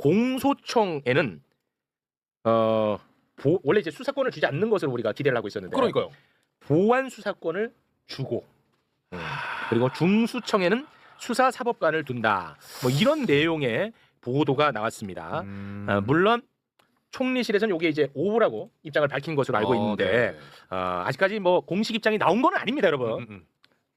공소청에는 원래 이제 수사권을 주지 않는 것으로 우리가 기대를 하고 있었는데 그러니까요. 보완 수사권을 주고 그리고 중수청에는 수사사법관을 둔다. 뭐 이런 내용의 보도가 나왔습니다. 물론 총리실에서는 이게 이제 오보라고 입장을 밝힌 것으로 알고 있는데 아직까지 뭐 공식 입장이 나온 건 아닙니다, 여러분.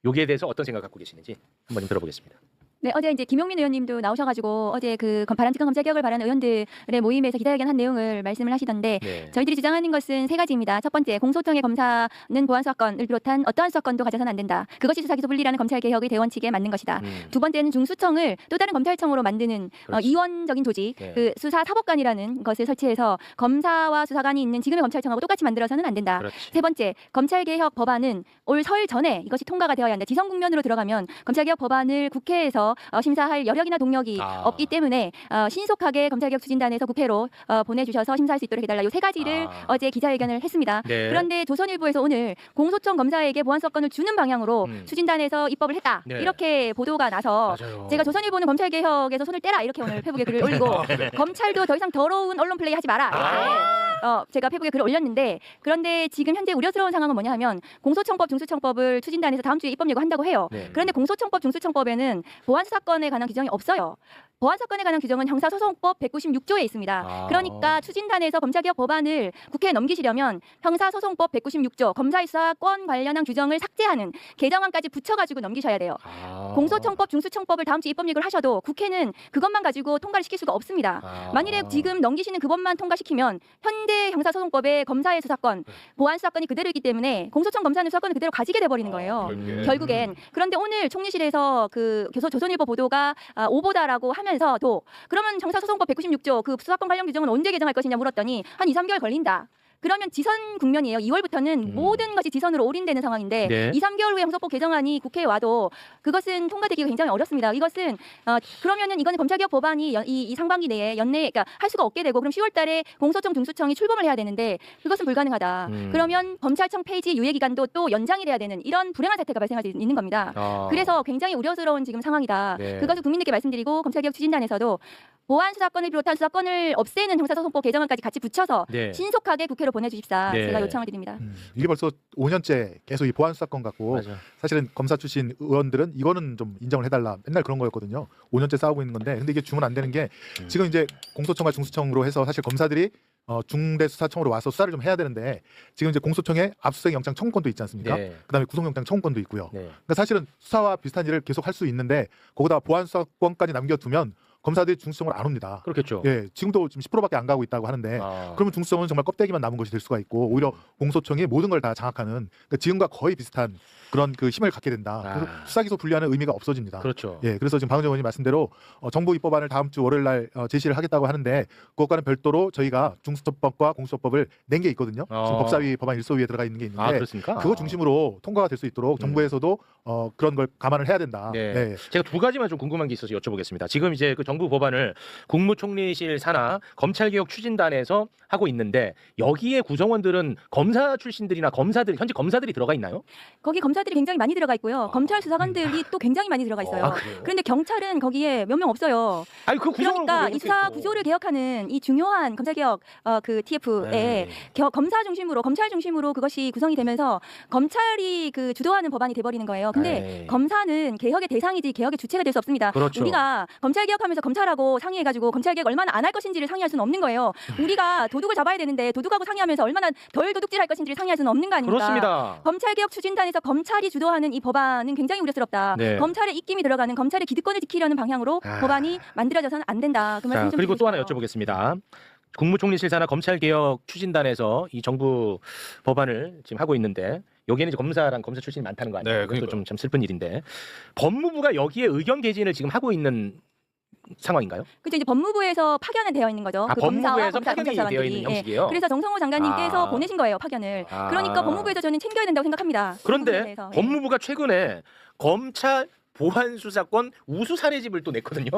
여기에 대해서 어떤 생각 갖고 계시는지 한번 좀 들어보겠습니다. 네, 어제 이제 김용민 의원님도 나오셔가지고 어제 그 바람직한 검찰 개혁을 바라는 의원들의 모임에서 기자회견한 내용을 말씀을 하시던데 네. 저희들이 주장하는 것은 세 가지입니다. 첫 번째, 공소청의 검사는 보안 수사권을 비롯한 어떠한 수사권도 가져서는 안 된다. 그것이 수사기소 분리라는 검찰 개혁의 대원칙에 맞는 것이다. 두 번째는 중수청을 또 다른 검찰청으로 만드는 이원적인 조직, 네. 그 수사사법관이라는 것을 설치해서 검사와 수사관이 있는 지금의 검찰청하고 똑같이 만들어서는 안 된다. 그렇지. 세 번째, 검찰개혁 법안은 올 설 전에 이것이 통과가 되어야 한다. 지선 국면으로 들어가면 검찰개혁 법안을 국회에서 심사할 여력이나 동력이 없기 때문에 신속하게 검찰개혁 추진단에서 국회로 보내주셔서 심사할 수 있도록 해달라. 이 세 가지를 어제 기자회견을 했습니다. 네. 그런데 조선일보에서 오늘 공소청 검사에게 보안수사권을 주는 방향으로 추진단에서 입법을 했다. 네. 이렇게 보도가 나서 맞아요. 제가 조선일보는 검찰개혁에서 손을 떼라 이렇게 오늘 페북에 글을 올리고 네. 검찰도 더 이상 더러운 언론 플레이 하지 마라. 이렇게 제가 페북에 글을 올렸는데 그런데 지금 현재 우려스러운 상황은 뭐냐 하면 공소청법, 중수청법을 추진단에서 다음 주에 입법 예고한다고 해요. 네. 그런데 공소청법, 중수청법에는 보안수사권에 관한 규정이 없어요. 보안사건에 관한 규정은 형사소송법 196조에 있습니다. 그러니까 추진단에서 검찰개혁 법안을 국회에 넘기시려면 형사소송법 196조 검사의 수사권 관련한 규정을 삭제하는 개정안까지 붙여가지고 넘기셔야 돼요. 공소청법, 중수청법을 다음 주 입법 예고를 하셔도 국회는 그것만 가지고 통과를 시킬 수가 없습니다. 만일에 지금 넘기시는 그것만 통과시키면 현대 형사소송법의 검사의 수사권, 보안수사권이 그대로이기 때문에 공소청 검사는 수사권을 그대로 가지게 돼버리는 거예요. 결국엔. 그런데 오늘 총리실에서 그 조선일보 보도가 오보다라고 하면서도 그러면 형사소송법 196조 그 수사권 관련 규정은 언제 개정할 것이냐 물었더니 한 2, 3개월 걸린다. 그러면 지선 국면이에요. 2월부터는 모든 것이 지선으로 올인되는 상황인데 네. 2, 3개월 후에 형사법 개정안이 국회에 와도 그것은 통과되기가 굉장히 어렵습니다. 이것은 그러면은 이거는 검찰개혁 법안이 이 상반기 내에 연내에 그러니까 할 수가 없게 되고 그럼 10월 달에 공소청 중수청이 출범을 해야 되는데 그것은 불가능하다. 그러면 검찰청 폐지 유예 기간도 또 연장이 돼야 되는 이런 불행한 사태가 발생할 수 있는 겁니다. 그래서 굉장히 우려스러운 지금 상황이다. 네. 그것을 국민들께 말씀드리고 검찰개혁 추진단에서도 보안 수사권을 비롯한 수사권을 없애는 형사소송법 개정안까지 같이 붙여서 네. 신속하게 국회로 보내주십사. 네. 제가 요청을 드립니다. 이게 벌써 5년째 계속 이 보안 수사권 갖고 맞아. 사실은 검사 출신 의원들은 이거는 좀 인정을 해달라 맨날 그런 거였거든요. 5년째 싸우고 있는 건데 근데 이게 주문 안 되는 게 지금 이제 공소청과 중수청으로 해서 사실 검사들이 중대수사청으로 와서 수사를 좀 해야 되는데 지금 이제 공소청에 압수수색 영장 청구권도 있지 않습니까? 네. 그다음에 구속영장 청구권도 있고요. 네. 그러니까 사실은 수사와 비슷한 일을 계속 할 수 있는데 거기다 보안 수사권까지 남겨두면 검사들이 중수청을 안 옵니다. 그렇겠죠. 예, 지금도 지금 10%밖에 안 가고 있다고 하는데 그러면 중수청은 정말 껍데기만 남은 것이 될 수가 있고 오히려 공소청이 모든 걸 다 장악하는 그러니까 지금과 거의 비슷한 그런 그 힘을 갖게 된다. 그래서 수사기소 분리하는 의미가 없어집니다. 그렇죠. 예, 그래서 지금 방금 의원님 말씀대로 정부 입법안을 다음 주 월요일 날 제시를 하겠다고 하는데 그것과는 별도로 저희가 중수청법과 공수처법을 낸 게 있거든요. 지금 법사위 법안 일소위에 들어가 있는 게 있는데 그렇습니까? 그거 중심으로 통과가 될 수 있도록 정부에서도 그런 걸 감안을 해야 된다. 네. 네. 제가 두 가지만 좀 궁금한 게 있어서 여쭤보겠습니다. 지금 이제 그 정부 법안을 국무총리실 산하 검찰개혁 추진단에서 하고 있는데 여기에 구성원들은 검사 출신들이나 검사들 현재 검사들이 들어가 있나요? 거기 검사들이 굉장히 많이 들어가 있고요. 검찰 수사관들이 또 굉장히 많이 들어가 있어요. 그래요? 그런데 경찰은 거기에 몇 명 없어요. 아니 그 구성을 그러니까 이 수사 구조를 개혁하는 이 중요한 검찰개혁 그 TF에 검사 중심으로 검찰 중심으로 그것이 구성이 되면서 검찰이 그 주도하는 법안이 돼버리는 거예요. 근데 검사는 개혁의 대상이지 개혁의 주체가 될 수 없습니다. 그렇죠. 우리가 검찰개혁하면서 검찰하고 상의해가지고 검찰개혁 얼마나 안 할 것인지를 상의할 수는 없는 거예요. 우리가 도둑을 잡아야 되는데 도둑하고 상의하면서 얼마나 덜 도둑질할 것인지를 상의할 수는 없는 거 아닙니까? 그렇습니다. 검찰개혁 추진단에서 검찰이 주도하는 이 법안은 굉장히 우려스럽다. 네. 검찰의 입김이 들어가는 검찰의 기득권을 지키려는 방향으로 법안이 만들어져서는 안 된다. 그 말씀 좀 그리고 드리고 또 하나 싶어요. 여쭤보겠습니다. 국무총리실 산하 검찰개혁 추진단에서 이 정부 법안을 지금 하고 있는데 여기에는 이제 검사랑 검사 출신이 많다는 거 아니에요? 네, 그것도 좀 참 슬픈 일인데 법무부가 여기에 의견 개진을 지금 하고 있는 상황인가요? 그죠, 이제 법무부에서 파견은 되어 있는 거죠. 그 검사와 법무부에서 파견이 되어 있는 형식이에요? 그래서 정성호 장관님께서 보내신 거예요, 파견을. 그러니까 법무부에서 저는 챙겨야 된다고 생각합니다. 그런데 법무부가 최근에 검찰 보안 수사권 우수 사례집을 또 냈거든요.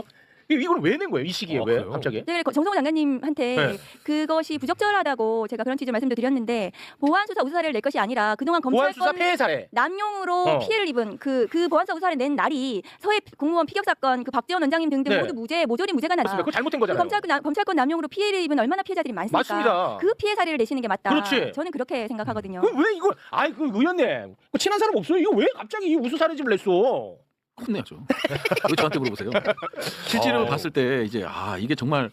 이걸 왜 낸 거예요? 이 시기에 왜 그래요? 갑자기? 네, 정성호 장관님한테 네. 그것이 부적절하다고 제가 그런 취지로 말씀도 드렸는데 보안 수사 우수사를 낼 것이 아니라 그동안 보안 수사 검찰권 폐해 사례. 남용으로 피해를 입은 그 보안수사 우수사를 낸 날이 서해 공무원 피격 사건 그 박지원 원장님 등등 네. 모두 모조리 무죄가 맞습니다. 났다. 그거 잘못된 그 거잖아요. 검찰권 남용으로 피해를 입은 얼마나 피해자들이 많습니까? 맞습니다. 그 피해 사례를 내시는 게 맞다. 그렇지. 저는 그렇게 생각하거든요. 그럼 왜 이걸? 아이 그 의원님, 그 친한 사람 없어요? 이거 왜 갑자기 이 우수 사례집을 냈어? 혼내야죠. 왜 저한테 물어보세요? 실제로 봤을 때 이제 이게 정말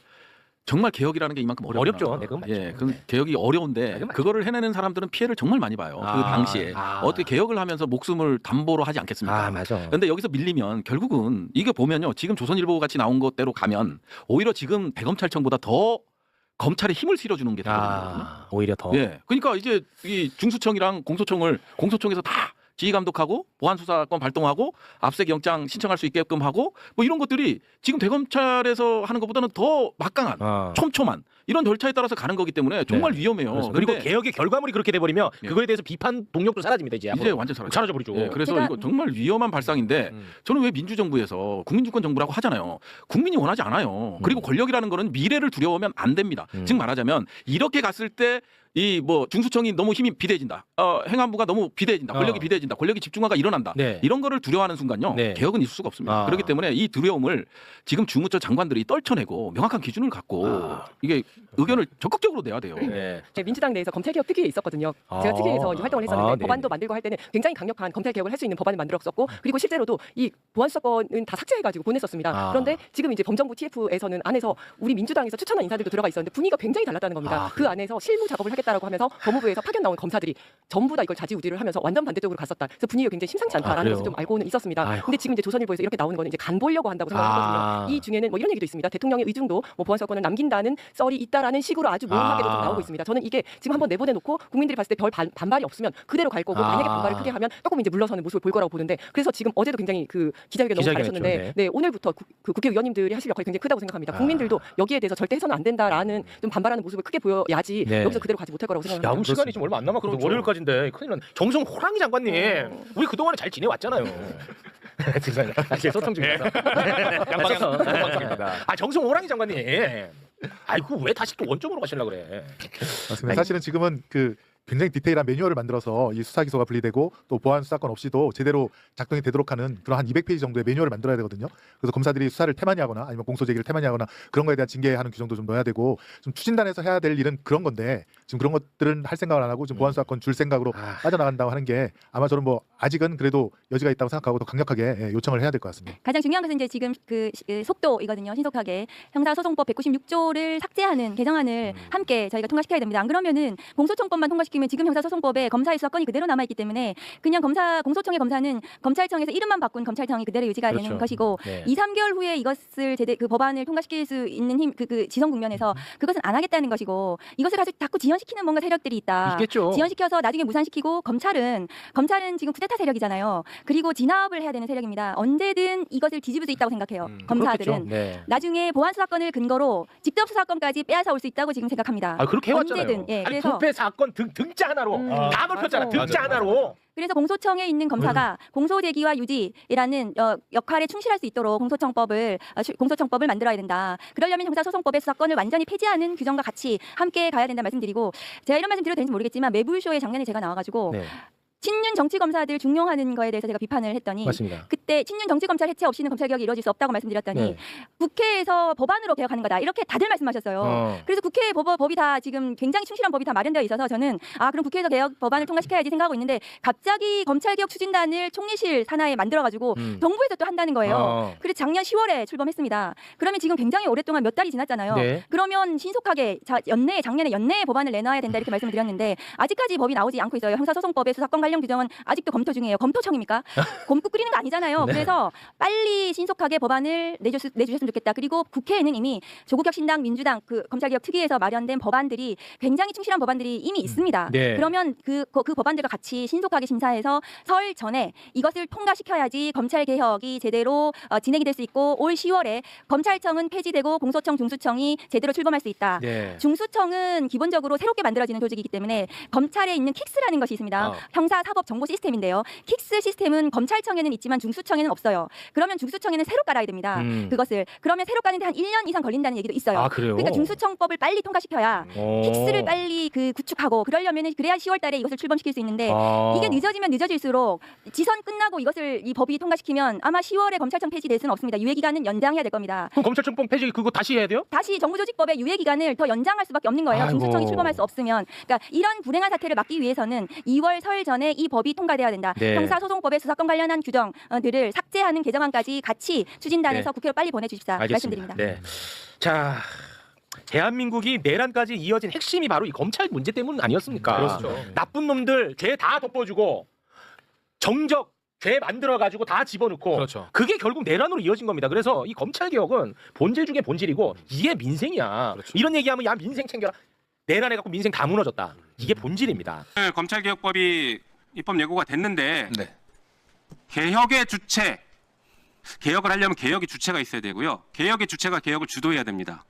개혁이라는 게 이만큼 어렵죠. 어렵구나. 네, 그건 맞죠. 예, 그 개혁이 어려운데 그건 맞죠. 그거를 해내는 사람들은 피해를 정말 많이 봐요. 그 당시에 어떻게 개혁을 하면서 목숨을 담보로 하지 않겠습니까? 맞아. 그런데 여기서 밀리면 결국은 이게 보면요. 지금 조선일보 같이 나온 것대로 가면 오히려 지금 대검찰청보다 더 검찰에 힘을 실어주는 게 되거든요. 오히려 더. 예, 그러니까 이제 이 중수청이랑 공소청에서 다 지휘 감독하고 보안 수사권 발동하고 압색 영장 신청할 수 있게끔 하고 뭐 이런 것들이 지금 대검찰에서 하는 것보다는 더 막강한 촘촘한 이런 절차에 따라서 가는 거기 때문에 정말 위험해요. 그렇죠. 그리고 근데 개혁의 결과물이 그렇게 돼버리면 예. 그거에 대해서 비판 동력도 사라집니다. 이제 이제 완전 사라져. 사라져버리죠. 예, 그래서 제가- 이거 정말 위험한 발상인데 저는 왜 민주정부에서 국민주권 정부라고 하잖아요. 국민이 원하지 않아요. 그리고 권력이라는 거는 미래를 두려워하면 안 됩니다. 즉 말하자면 이렇게 갔을 때 이 뭐 중수청이 너무 힘이 비대해진다. 행안부가 너무 비대해진다. 권력이 비대해진다. 권력이 집중화가 일어난다. 네. 이런 거를 두려워하는 순간요. 네. 개혁은 있을 수가 없습니다. 그렇기 때문에 이 두려움을 지금 주무처 장관들이 떨쳐내고 명확한 기준을 갖고 이게 의견을 적극적으로 내야 돼요. 네. 민주당 내에서 검찰개혁 특위에 있었거든요. 제가 특위에서 이제 활동을 했었는데 네. 법안도 만들고 할 때는 굉장히 강력한 검찰개혁을 할 수 있는 법안을 만들었었고 그리고 실제로도 이 보안수사권은 다 삭제해가지고 보냈었습니다. 그런데 지금 이제 범정부 TF에서는 안에서 우리 민주당에서 추천한 인사들도 들어가 있었는데 분위기가 굉장히 달랐다는 겁니다. 그 안에서 실무 작업을 하겠다라고 하면서 법무부에서 파견 나온 검사들이 전부 다 이걸 좌지우지를 하면서 완전 반대쪽으로 갔었다. 그래서 분위기가 굉장히 심상치 않다라는 그래요? 것을 좀 알고는 있었습니다. 아이고. 근데 지금 이제 조선일보에서 이렇게 나오는 거는 이제 간 보려고 한다고 생각하거든요. 이 중에는 뭐 이런 얘기도 있습니다. 대통령의 의중도 뭐 보안수사권을 남긴다는 썰이 있다라는 식으로 아주 모호하게도 좀 나오고 있습니다. 저는 이게 지금 한번 내보내놓고 국민들이 봤을 때 별 반발이 없으면 그대로 갈 거고 만약에 반발을 크게 하면 조금 이제 물러서는 모습을 볼 거라고 보는데 그래서 지금 어제도 굉장히 그 기자회견 너무 기자회견 잘하셨는데 했죠, 네, 오늘부터 그 국회의원님들이 하실 역할이 굉장히 크다고 생각합니다. 국민들도 여기에 대해서 절대 해서는 안 된다라는 좀 반발하는 모습을 크게 보여야지 네. 여기서 그대로 가지 못할 거라고 생각합니다. 야구 시간이 지금 얼마 안 남았거든요. 그렇죠. 월요일까지인데 큰일 났네. 정성 호랑이 장관님, 우리 그동안에 잘 지내왔잖아요. 죄송합니다. 제 소통 중이라서. 양방향입니다. 정성 호랑이 장관님. 아이고 왜 다시 또 원점으로 가시려고 그래? 맞습니다. 사실은 지금은 그 굉장히 디테일한 매뉴얼을 만들어서 이 수사 기소가 분리되고 또 보안 수사권 없이도 제대로 작동이 되도록 하는 그런 한 200페이지 정도의 매뉴얼을 만들어야 되거든요. 그래서 검사들이 수사를 태만히하거나 아니면 공소 제기를 태만히하거나 그런 거에 대한 징계하는 규정도 좀 넣어야 되고 좀 추진단에서 해야 될 일은 그런 건데 지금 그런 것들은 할 생각을 안 하고 지금 보안 수사권 줄 생각으로 빠져나간다고 하는 게 아마 저는 뭐 아직은 그래도 여지가 있다고 생각하고 더 강력하게 요청을 해야 될 것 같습니다. 가장 중요한 것은 이제 지금 그 속도이거든요. 신속하게 형사소송법 196조를 삭제하는 개정안을 함께 저희가 통과시켜야 됩니다. 안 그러면은 공소청법만 통과시키면 지금 형사소송법에 검사의 수사권이 그대로 남아 있기 때문에 그냥 공소청의 검사는 검찰청에서 이름만 바꾼 검찰청이 그대로 유지가 그렇죠. 되는 것이고 네. 2, 3개월 후에 이것을 그 법안을 통과시킬 수 있는 그 지성 국면에서 그것은 안 하겠다는 것이고 이것을 가지고 자꾸 지연시키는 뭔가 세력들이 있다. 있겠죠. 지연시켜서 나중에 무산시키고 검찰은 지금 쿠데타 세력이잖아요. 그리고 진압을 해야 되는 세력입니다. 언제든 이것을 뒤집을 수 있다고 생각해요. 검사들은. 네. 나중에 보안 수사권을 근거로 직접 수사권까지 빼앗아 올 수 있다고 지금 생각합니다. 그렇게 해왔잖아요. 언제든. 예, 아니 그래서 부패 사건 등자 하나로 다 넓혔잖아. 맞아. 등자 하나로. 그래서 공소청에 있는 검사가 공소 제기와 유지라는 역할에 충실할 수 있도록 공소청법을 만들어야 된다. 그러려면 형사소송법의 수사권을 완전히 폐지하는 규정과 같이 함께 가야 된다 말씀드리고 제가 이런 말씀 드려도 되는지 모르겠지만 매불쇼에 작년에 제가 나와가지고 네. 친윤 정치 검사들 중용하는 거에 대해서 제가 비판을 했더니 맞습니다. 그때 친윤 정치 검찰 해체 없이는 검찰 개혁이 이루어질 수 없다고 말씀드렸더니 네. 국회에서 법안으로 개혁하는 거다 이렇게 다들 말씀하셨어요. 그래서 국회에 법이 다 지금 굉장히 충실한 법이 다 마련되어 있어서 저는 그럼 국회에서 개혁 법안을 통과시켜야지 생각하고 있는데 갑자기 검찰개혁 추진단을 총리실 산하에 만들어가지고 정부에서 또 한다는 거예요. 그래서 작년 10월에 출범했습니다. 그러면 지금 굉장히 오랫동안 몇 달이 지났잖아요. 네. 그러면 신속하게 작년에 연내에 법안을 내놔야 된다 이렇게 말씀을 드렸는데 아직까지 법이 나오지 않고 있어요. 형사소송법의 수사권 관련 규정은 아직도 검토 중이에요. 검토청입니까? 곰국 끓이는 거 아니잖아요. 네. 그래서 빨리 신속하게 법안을 내주셨으면 좋겠다. 그리고 국회에는 이미 조국혁신당, 민주당 그 검찰개혁 특위에서 마련된 법안들이 굉장히 충실한 법안들이 이미 있습니다. 네. 그러면 그 법안들과 같이 신속하게 심사해서 설 전에 이것을 통과시켜야지 검찰개혁이 제대로 진행이 될 수 있고 올 10월에 검찰청은 폐지되고 공소청, 중수청이 제대로 출범할 수 있다. 네. 중수청은 기본적으로 새롭게 만들어지는 조직이기 때문에 검찰에 있는 킥스라는 것이 있습니다. 형사사법 정보 시스템인데요. 킥스 시스템은 검찰청에는 있지만 중수청에는 없어요. 그러면 중수청에는 새로 깔아야 됩니다. 그것을 그러면 새로 까는데 한 1년 이상 걸린다는 얘기도 있어요. 아, 그래요? 그러니까 중수청법을 빨리 통과시켜야 픽스를 빨리 그 구축하고 그러려면은 그래야 10월달에 이것을 출범시킬 수 있는데 이게 늦어지면 늦어질수록 지선 끝나고 이것을 이 법이 통과시키면 아마 10월에 검찰청 폐지될 수는 없습니다. 유예 기간은 연장해야 될 겁니다. 그럼 검찰청법 폐지 그거 다시 해야 돼요? 다시 정부조직법의 유예 기간을 더 연장할 수밖에 없는 거예요. 아이고. 중수청이 출범할 수 없으면. 그러니까 이런 불행한 사태를 막기 위해서는 2월 설 전에 이 법이 통과돼야 된다. 네. 형사소송법의 수사권 관련한 규정들을 삭제하는 개정안까지 같이 추진단에서 네. 국회로 빨리 보내주십사 알겠습니다. 말씀드립니다. 네. 자, 대한민국이 내란까지 이어진 핵심이 바로 이 검찰 문제 때문 아니었습니까? 그렇죠. 나쁜 놈들 죄 다 덮어주고 정적 죄 만들어가지고 다 집어넣고 그렇죠. 그게 결국 내란으로 이어진 겁니다. 그래서 이 검찰 개혁은 본질 중에 본질이고 이게 민생이야. 그렇죠. 이런 얘기하면 야 민생 챙겨라. 내란해갖고 민생 다 무너졌다. 이게 본질입니다. 검찰개혁법이 입법 예고가 됐는데 네. 개혁의 주체, 개혁을 하려면 개혁의 주체가 있어야 되고요. 개혁의 주체가 개혁을 주도해야 됩니다.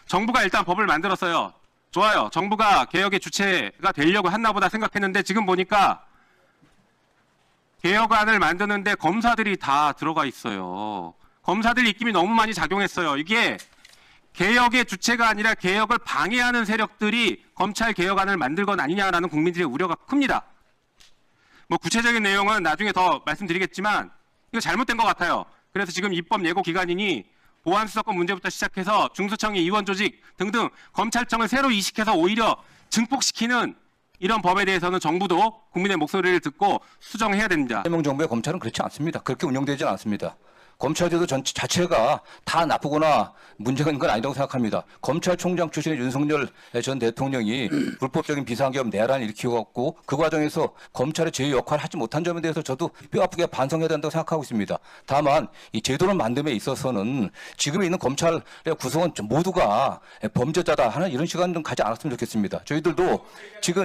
정부가 일단 법을 만들었어요. 좋아요. 정부가 개혁의 주체가 되려고 했나 보다 생각했는데 지금 보니까 개혁안을 만드는데 검사들이 다 들어가 있어요. 검사들 입김이 너무 많이 작용했어요. 이게 개혁의 주체가 아니라 개혁을 방해하는 세력들이 검찰 개혁안을 만들 건 아니냐라는 국민들의 우려가 큽니다. 뭐 구체적인 내용은 나중에 더 말씀드리겠지만 이거 잘못된 것 같아요. 그래서 지금 입법 예고 기간이니 보안수사권 문제부터 시작해서 중수청의 이원 조직 등등 검찰청을 새로 이식해서 오히려 증폭시키는 이런 법에 대해서는 정부도 국민의 목소리를 듣고 수정해야 됩니다. 이재명 정부의 검찰은 그렇지 않습니다. 그렇게 운영되지는 않습니다. 검찰제도 자체가 다 나쁘거나 문제가 있는 건 아니라고 생각합니다. 검찰총장 출신의 윤석열 전 대통령이 불법적인 비상계엄 내란을 일으키고 그 과정에서 검찰의 제 역할을 하지 못한 점에 대해서 저도 뼈아프게 반성해야 된다고 생각하고 있습니다. 다만 이 제도를 만듦에 있어서는 지금 있는 검찰의 구성원 모두가 범죄자다 하는 이런 시간 좀 가지 않았으면 좋겠습니다. 저희들도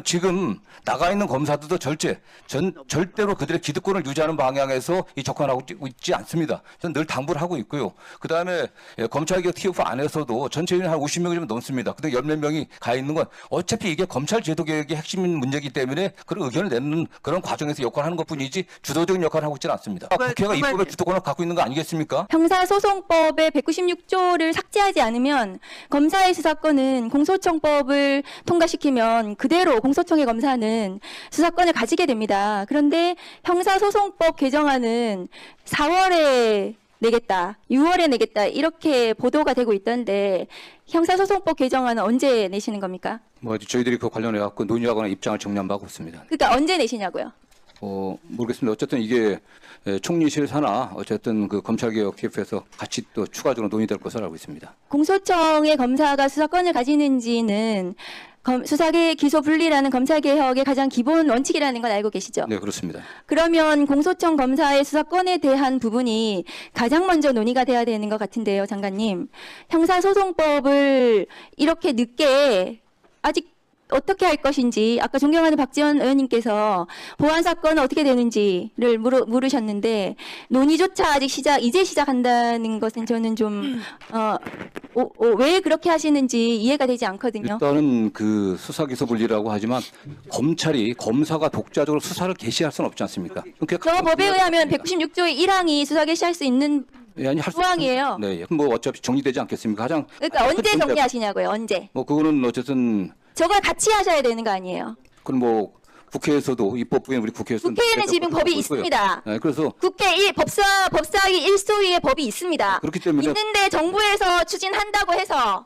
지금 나가 있는 검사들도 절대로 그들의 기득권을 유지하는 방향에서 접근하고 있지 않습니다. 저는 늘 당부를 하고 있고요. 그 다음에 검찰개혁 TF 안에서도 전체 인원 한 50명이 좀 넘습니다. 근데 10몇 명이 가 있는 건 어차피 이게 검찰 제도 개혁의 핵심 문제이기 때문에 그런 의견을 내는 그런 과정에서 역할을 하는 것 뿐이지 주도적인 역할을 하고 있지는 않습니다. 국회가 입법의 주도권을 갖고 있는 거 아니겠습니까? 형사소송법의 196조를 삭제하지 않으면 검사의 수사권은 공소청법을 통과시키면 그대로 공소청의 검사는 수사권을 가지게 됩니다. 그런데 형사소송법 개정안은 4월에 내겠다, 6월에 내겠다 이렇게 보도가 되고 있던데 형사소송법 개정안은 언제 내시는 겁니까? 뭐 저희들이 그 관련해 갖고 논의하거나 입장을 정리한 바가 없습니다. 그러니까 언제 내시냐고요? 모르겠습니다. 어쨌든 이게 총리실 산하 어쨌든 그 검찰개혁 TF에서 같이 또 추가적으로 논의될 것으로 알고 있습니다. 공소청의 검사가 수사권을 가지는지는 수사계 기소 분리라는 검찰개혁의 가장 기본 원칙이라는 걸 알고 계시죠? 네, 그렇습니다. 그러면 공소청 검사의 수사권에 대한 부분이 가장 먼저 논의가 돼야 되는 것 같은데요, 장관님. 형사소송법을 이렇게 늦게 아직 어떻게 할 것인지 아까 존경하는 박지원 의원님께서 보안 사건은 어떻게 되는지를 물으셨는데 논의조차 아직 이제 시작한다는 것은 저는 좀 왜 그렇게 하시는지 이해가 되지 않거든요. 일단은 그 수사기소 분리라고 하지만 검사가 독자적으로 수사를 개시할 수는 없지 않습니까? 저 법에 의하면 196조의 1항이 수사 개시할 수 있는 조항이에요. 네, 뭐 어차피 정리되지 않겠습니까? 그러니까 언제 정리하시냐고요, 언제? 뭐 그거는 어쨌든 저걸 같이 하셔야 되는 거 아니에요? 그럼 뭐 국회에서도 입법부에 우리 국회에서는 지금 법이 있습니다. 네, 그래서 국회 법사위 1소위의 법이 있습니다. 그렇기 때문에 있는데 정부에서 추진한다고 해서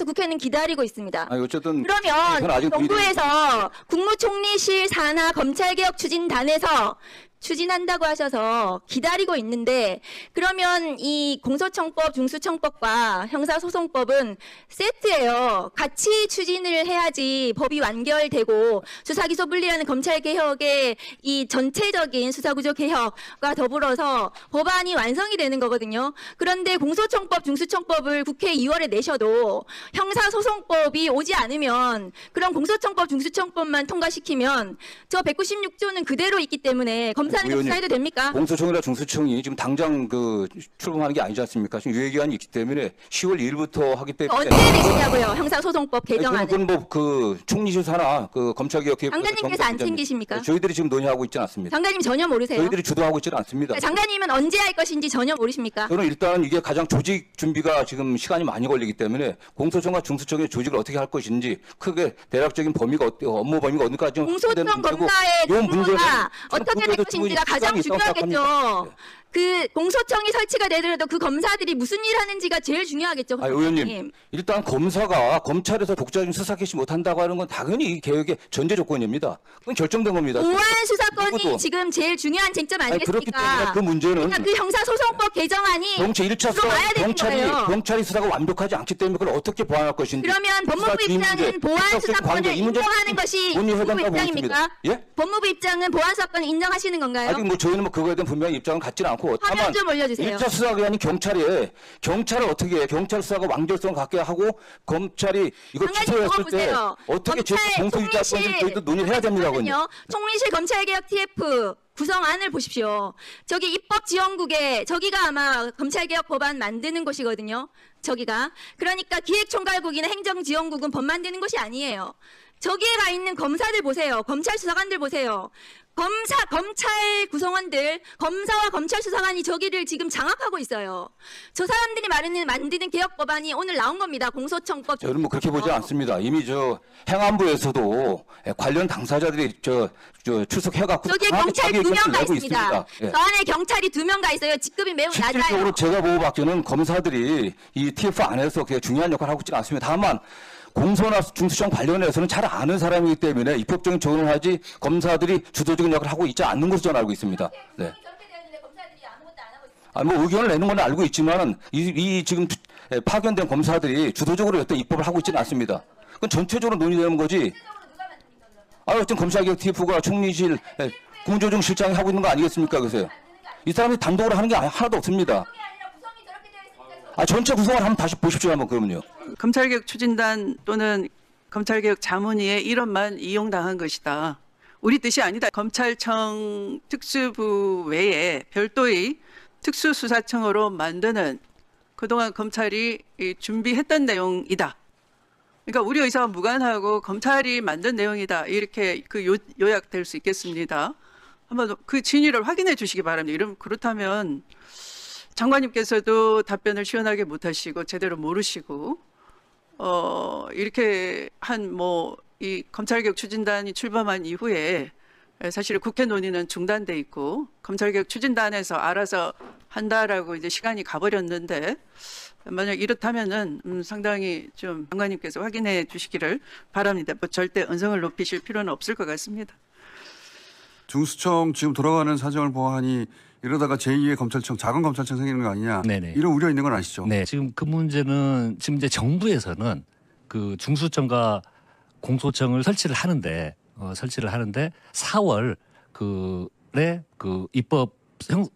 국회는 기다리고 있습니다. 어쨌든 그러면 아직 정부에서 국무총리실 산하 검찰개혁 추진단에서 추진한다고 하셔서 기다리고 있는데 그러면 이 공소청법, 중수청법과 형사소송법은 세트예요. 같이 추진을 해야지 법이 완결되고 수사기소 분리라는 검찰개혁의 이 전체적인 수사구조 개혁과 더불어서 법안이 완성이 되는 거거든요. 그런데 공소청법, 중수청법을 국회 2월에 내셔도 형사소송법이 오지 않으면 그럼 공소청법, 중수청법만 통과시키면 저 196조는 그대로 있기 때문에 검사 검사는 의원님, 수사해도 됩니까? 공소청이나 중수청이 지금 당장 그 출범하는 게 아니지 않습니까? 지금 유예기한이 있기 때문에 10월 1일부터 하기 때문에 언제 되시냐고요? 형사소송법 개정안을. 그건 뭐그 총리실사나 그 검찰개혁 장관님께서 안 챙기십니까? 저희들이 지금 논의하고 있지는 않습니다. 장관님 전혀 모르세요? 저희들이 주도하고 있지는 않습니다. 장관님은 언제 할 것인지 전혀 모르십니까? 저는 일단 이게 가장 조직 준비가 지금 시간이 많이 걸리기 때문에 공소청과 중수청의 조직을 어떻게 할 것인지 크게 대략적인 범위가 업무 범위가 어디까지 공소청 검사의 직무가 어떻게 될 것인지가 가장 중요하겠죠. 그 공소청이 설치가 되더라도 그 검사들이 무슨 일 하는지가 제일 중요하겠죠. 의원님, 일단 검사가 검찰에서 독자적인 수사 개시 못한다고 하는 건 당연히 이 개혁의 전제 조건입니다. 그건 결정된 겁니다. 보안 수사권이 누구도. 지금 제일 중요한 쟁점 그렇기 때문에 아니겠습니까? 그 문제는 그러니까 그 형사소송법 개정안이 경찰 1차 들어와야 수사 되는 거예요. 경찰이 수사가 완벽하지 않기 때문에 그걸 어떻게 보완할 것인지. 그러면 법무부 수사 뒷 문제, 입장은 보안 수사적 수사권을 관계, 이 문제 인정하는 것이 법무부 논의해본다고 입장입니까? 보겠습니다. 예? 법무부 입장은 보안 수사권을 인정하시는 건가요? 아직 뭐 저희는 뭐 그거에 대한 분명한 입장은 갖지는 않고 화면 다만 좀 올려주세요. 1차 수사기관인 경찰을 어떻게 해? 경찰 수사가 완결성을 갖게 하고 검찰이 이걸 장관님 취소했을 그거 때 보세요. 어떻게 공소유지할건지 저희도 논의를 해야 됩니다. 그건. 총리실 검찰개혁 TF 구성안을 보십시오. 저기 입법지원국에 저기가 아마 검찰개혁 법안 만드는 곳이거든요. 저기가. 그러니까 기획총괄국이나 행정지원국은 법 만드는 곳이 아니에요. 저기에 가 있는 검사들 보세요. 검찰 수사관들 보세요. 검찰 구성원들, 검사와 검찰 수사관이 저기를 지금 장악하고 있어요. 저 사람들이 만드는 개혁 법안이 오늘 나온 겁니다. 공소청법. 저는 뭐 그렇게 보지 않습니다. 이미 저 행안부에서도 관련 당사자들이 출석해갖고 저기에 경찰 2명 가 있습니다. 저 안에 경찰이 2명 가 있어요. 직급이 매우 낮아요. 실질적으로 제가 보고받기는 검사들이 이 TF 안에서 그게 중요한 역할을 하고 있지는 않습니다. 다만 공소나 중수청 관련해서는 잘 아는 사람이기 때문에 입법적인 조언을 하지 검사들이 주도적인 역할을 하고 있지 않는 것으로 저는 알고 있습니다. 네. 뭐 의견을 내는 건 알고 있지만 이 지금 파견된 검사들이 주도적으로 어떤 입법을 하고 있지는 않습니다. 그건 전체적으로 논의되는 거지. 어쨌든 검찰개혁 TF가 총리실 국무조정실장이 하고 있는 거 아니겠습니까? 그래서 이 사람이 단독으로 하는 게 하나도 없습니다. 전체 구성을 한번 다시 보십시오. 한번 그러면요. 검찰개혁 추진단 또는 검찰개혁 자문위의 이론만 이용당한 것이다. 우리 뜻이 아니다. 검찰청 특수부 외에 별도의 특수수사청으로 만드는 그동안 검찰이 준비했던 내용이다. 그러니까 우리 의사와 무관하고 검찰이 만든 내용이다. 이렇게 그 요약될 수 있겠습니다. 한번 그 진위를 확인해 주시기 바랍니다. 그렇다면 장관님께서도 답변을 시원하게 못하시고 제대로 모르시고 이렇게 이 검찰개혁 추진단이 출범한 이후에 사실 국회 논의는 중단돼 있고 검찰개혁 추진단에서 알아서 한다라고 이제 시간이 가버렸는데 만약 이렇다면은 상당히 좀 장관님께서 확인해 주시기를 바랍니다. 뭐 절대 언성을 높이실 필요는 없을 것 같습니다. 중수청 지금 돌아가는 사정을 보아하니 이러다가 제2의 검찰청, 작은 검찰청 생기는 거 아니냐. 네네. 이런 우려 있는 건 아시죠? 네, 지금 그 문제는 지금 이제 정부에서는 그 중수청과 공소청을 설치를 하는데 4월 그 입법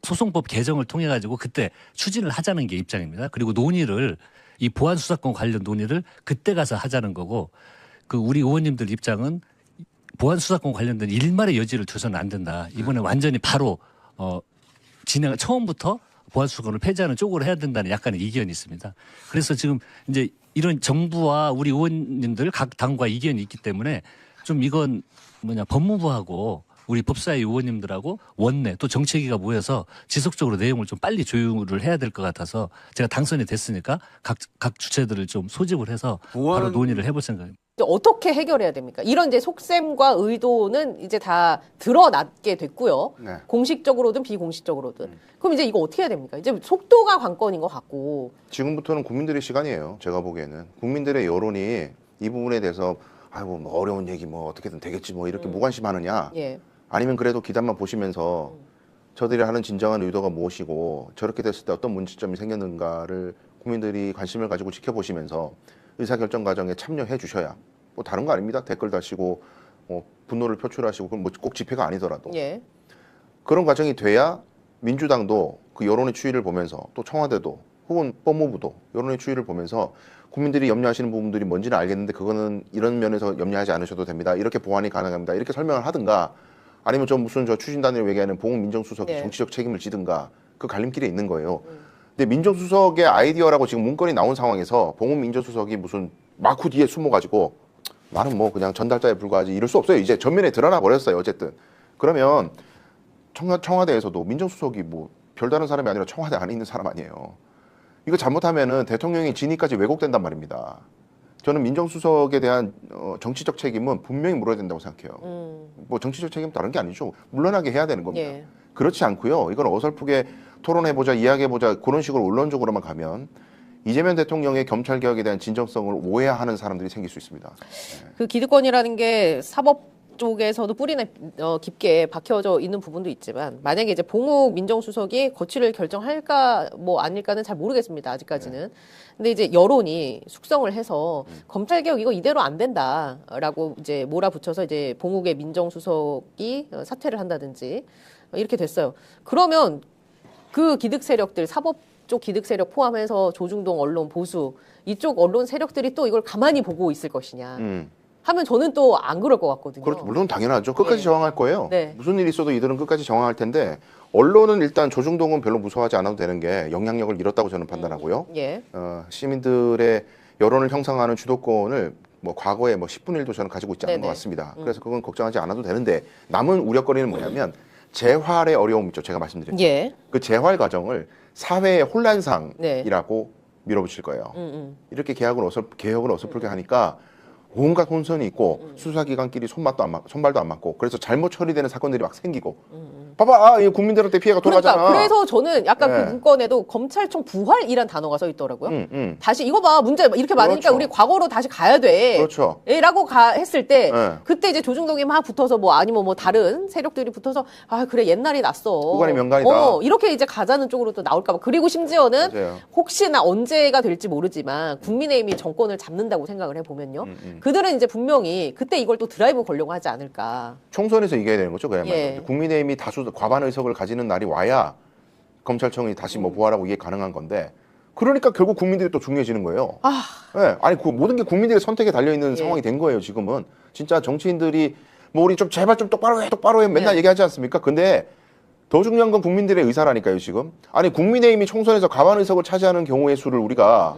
소송법 개정을 통해 가지고 그때 추진을 하자는 게 입장입니다. 그리고 논의를 이 보안 수사권 관련 논의를 그때 가서 하자는 거고 그 우리 의원님들 입장은 보안 수사권 관련된 일말의 여지를 둬서는 안 된다. 이번에 완전히 바로 처음부터 보안 수사권을 폐지하는 쪽으로 해야 된다는 약간의 이견이 있습니다. 그래서 지금 이제 이런 정부와 우리 의원님들 각 당과 이견이 있기 때문에 좀 이건 법무부하고 우리 법사위 의원님들하고 원내 또 정책위가 모여서 지속적으로 내용을 좀 빨리 조율을 해야 될 것 같아서 제가 당선이 됐으니까 각 주체들을 좀 소집을 해서 바로 논의를 해볼 생각입니다. 어떻게 해결해야 됩니까? 이런 이제 속셈과 의도는 이제 다 드러났게 됐고요. 네. 공식적으로든 비공식적으로든. 그럼 이제 이거 어떻게 해야 됩니까? 이제 속도가 관건인 것 같고. 지금부터는 국민들의 시간이에요. 제가 보기에는 국민들의 여론이 이 부분에 대해서 아이고 뭐 어려운 얘기 뭐 어떻게든 되겠지 뭐 이렇게 무관심하느냐. 예. 아니면 그래도 기사만 보시면서 저들이 하는 진정한 의도가 무엇이고 저렇게 됐을 때 어떤 문제점이 생겼는가를 국민들이 관심을 가지고 지켜보시면서 의사결정 과정에 참여해 주셔야 뭐 다른 거 아닙니다. 댓글 다시고 분노를 표출하시고 그럼 뭐 꼭 집회가 아니더라도 예. 그런 과정이 돼야 민주당도 그 여론의 추이를 보면서 또 청와대도 혹은 법무부도 여론의 추이를 보면서 국민들이 염려하시는 부분들이 뭔지는 알겠는데 그거는 이런 면에서 염려하지 않으셔도 됩니다. 이렇게 보완이 가능합니다. 이렇게 설명을 하든가 아니면 저 추진단이라고 얘기하는 봉 민정수석이 네. 정치적 책임을 지든가 그 갈림길에 있는 거예요. 근데 민정수석의 아이디어라고 지금 문건이 나온 상황에서 봉은 민정수석이 무슨 마쿠 뒤에 숨어가지고 나는 뭐 그냥 전달자에 불과하지 이럴 수 없어요. 이제 전면에 드러나 버렸어요. 어쨌든 그러면 청와대에서도 민정수석이 뭐 별다른 사람이 아니라 청와대 안에 있는 사람 아니에요. 이거 잘못하면은 대통령의 진위까지 왜곡된단 말입니다. 저는 민정수석에 대한 정치적 책임은 분명히 물어야 된다고 생각해요. 뭐 정치적 책임 다른 게 아니죠. 물러나게 해야 되는 겁니다. 예. 그렇지 않고요. 이걸 어설프게 토론해보자, 이야기해보자 그런 식으로 언론적으로만 가면 이재명 대통령의 검찰 개혁에 대한 진정성을 오해하는 사람들이 생길 수 있습니다. 그 기득권이라는 게 사법 쪽에서도 뿌리나 깊게 박혀져 있는 부분도 있지만 만약에 이제 봉욱 민정수석이 거취를 결정할까 뭐 아닐까는 잘 모르겠습니다. 아직까지는. 근데 이제 여론이 숙성을 해서 검찰 개혁 이거 이대로 안 된다라고 이제 몰아붙여서 이제 봉욱의 민정수석이 사퇴를 한다든지 이렇게 됐어요. 그러면 그 기득 세력들 사법 쪽 기득 세력 포함해서 조중동 언론 보수 이쪽 언론 세력들이 또 이걸 가만히 보고 있을 것이냐. 하면 저는 또 안 그럴 것 같거든요. 그렇죠. 물론 당연하죠. 끝까지 네. 저항할 거예요. 네. 무슨 일이 있어도 이들은 끝까지 저항할 텐데 언론은 일단 조중동은 별로 무서워하지 않아도 되는 게 영향력을 잃었다고 저는 판단하고요. 예. 시민들의 여론을 형성하는 주도권을 뭐 과거에 뭐 10분의 1도 저는 가지고 있지 않은 네네. 것 같습니다. 그래서 그건 걱정하지 않아도 되는데 남은 우려거리는 뭐냐면 재활의 어려움 있죠. 제가 말씀드린 예. 그 재활 과정을 사회의 혼란상이라고 네. 밀어붙일 거예요. 이렇게 개혁을 어설프게 하니까 온갖 혼선이 있고 수사기관끼리 손발도 안 맞고 그래서 잘못 처리되는 사건들이 막 생기고 봐봐 이 국민들한테 피해가 돌아가잖아. 그러니까 그래서 저는 약간 네. 그 문건에도 검찰청 부활이란 단어가 써 있더라고요. 다시 이거 봐 문제 이렇게 많으니까 그렇죠. 우리 과거로 다시 가야 돼. 그렇죠. 라고 했을 때 네. 그때 이제 조중동이 막 붙어서 뭐 아니면 뭐 다른 세력들이 붙어서 아 그래 옛날이 났어. 후관이 명간이다. 이렇게 이제 가자는 쪽으로 또 나올까 봐. 그리고 심지어는 맞아요. 혹시나 언제가 될지 모르지만 국민의힘이 정권을 잡는다고 생각을 해보면요. 그들은 이제 분명히 그때 이걸 또 드라이브 걸려고 하지 않을까. 총선에서 이겨야 되는 거죠. 그야말로. 예. 국민의힘이 다수 과반 의석을 가지는 날이 와야 검찰청이 다시 뭐 부활하고 이게 가능한 건데 그러니까 결국 국민들이 또 중요해지는 거예요. 예. 아니 그 모든 게 국민들의 선택에 달려 있는 상황이 된 거예요. 지금은 진짜 정치인들이 뭐 우리 좀 제발 좀 똑바로 해 맨날 얘기하지 않습니까? 근데 더 중요한 건 국민들의 의사라니까요. 지금 아니 국민의힘이 총선에서 과반 의석을 차지하는 경우의 수를 우리가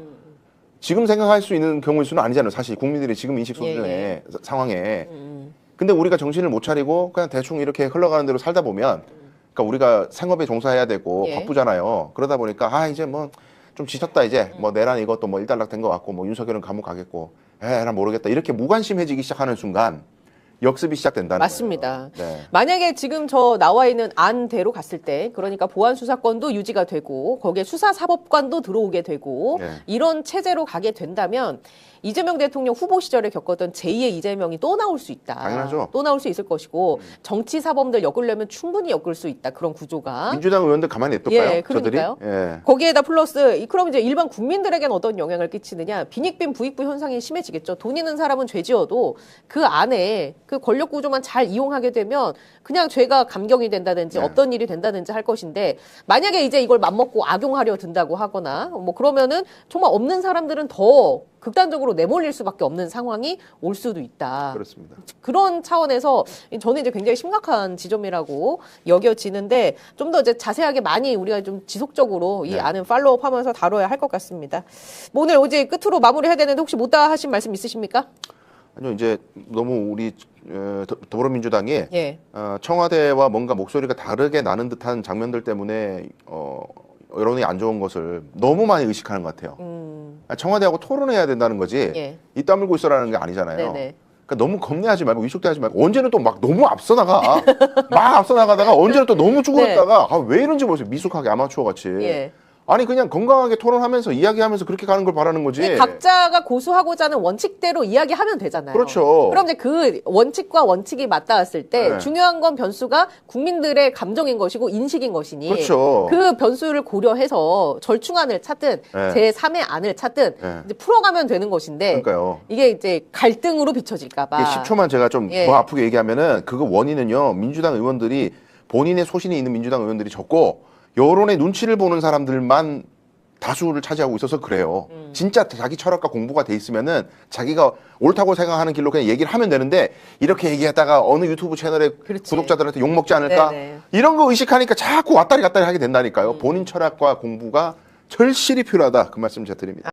지금 생각할 수 있는 경우의 수는 아니잖아요. 사실 국민들이 지금 인식 수준의 상황에. 근데 우리가 정신을 못 차리고 그냥 대충 이렇게 흘러가는 대로 살다 보면 그러니까 우리가 생업에 종사해야 되고 바쁘잖아요. 그러다 보니까 이제 뭐 좀 지쳤다 이제 뭐 내란 이것도 뭐 일단락 된 것 같고 뭐 윤석열은 감옥 가겠고 난 모르겠다 이렇게 무관심해지기 시작하는 순간 역습이 시작된다는 맞습니다. 거예요. 네. 만약에 지금 저 나와 있는 안대로 갔을 때 그러니까 보안수사권도 유지가 되고 거기에 수사사법관도 들어오게 되고 네. 이런 체제로 가게 된다면 이재명 대통령 후보 시절에 겪었던 제2의 이재명이 또 나올 수 있다. 당연하죠. 또 나올 수 있을 것이고 정치사범들 엮으려면 충분히 엮을 수 있다. 그런 구조가. 민주당 의원들 가만히 냅둘까요? 예, 그러니까요. 저들이? 예. 거기에다 플러스 그럼 이제 일반 국민들에게는 어떤 영향을 끼치느냐? 빈익빈 부익부 현상이 심해지겠죠. 돈 있는 사람은 죄지어도 그 안에 그 권력 구조만 잘 이용하게 되면 그냥 죄가 감경이 된다든지 없던 일이 된다든지 할 것인데 만약에 이제 이걸 맘먹고 악용하려 든다고 하거나 뭐 그러면은 정말 없는 사람들은 더 극단적으로 내몰릴 수밖에 없는 상황이 올 수도 있다. 그렇습니다. 그런 차원에서 저는 이제 굉장히 심각한 지점이라고 여겨지는데 좀 더 이제 자세하게 많이 우리가 좀 지속적으로 이 안은 팔로우하면서 다뤄야 할 것 같습니다. 뭐 오늘 이제 끝으로 마무리해야 되는데 혹시 못다 하신 말씀 있으십니까? 아니요 이제 너무 우리 더불어민주당이 예. 청와대와 뭔가 목소리가 다르게 나는 듯한 장면들 때문에 여론이 안 좋은 것을 너무 많이 의식하는 것 같아요. 청와대하고 토론해야 된다는 거지 예. 입 다물고 있어라는 게 아니잖아요. 네네. 그러니까 너무 겁내하지 말고 위축돼하지 말고 언제는 또 막 너무 앞서 나가 막 앞서 나가다가 언제는 또 너무 쭈그렸다가 왜 이런지 모르겠어요. 미숙하게 아마추어 같이. 예. 아니 그냥 건강하게 토론하면서 이야기하면서 그렇게 가는 걸 바라는 거지. 각자가 고수하고자 하는 원칙대로 이야기하면 되잖아요. 그렇죠. 그럼 이제 그 원칙과 원칙이 맞닿았을 때 네. 중요한 건 변수가 국민들의 감정인 것이고 인식인 것이니 그렇죠. 그 변수를 고려해서 절충안을 찾든 네. 제3의 안을 찾든 네. 이제 풀어가면 되는 것인데 그러니까요. 이게 이제 갈등으로 비춰질까 봐. 10초만 제가 좀 더 아프게 얘기하면은 그거 원인은요. 민주당 의원들이 본인의 소신이 있는 민주당 의원들이 적고 여론의 눈치를 보는 사람들만 다수를 차지하고 있어서 그래요. 진짜 자기 철학과 공부가 돼 있으면은 자기가 옳다고 생각하는 길로 그냥 얘기를 하면 되는데 이렇게 얘기하다가 어느 유튜브 채널의 그렇지. 구독자들한테 욕 먹지 않을까? 네네. 이런 거 의식하니까 자꾸 왔다리 갔다리 하게 된다니까요. 본인 철학과 공부가 절실히 필요하다. 그 말씀 제가 드립니다.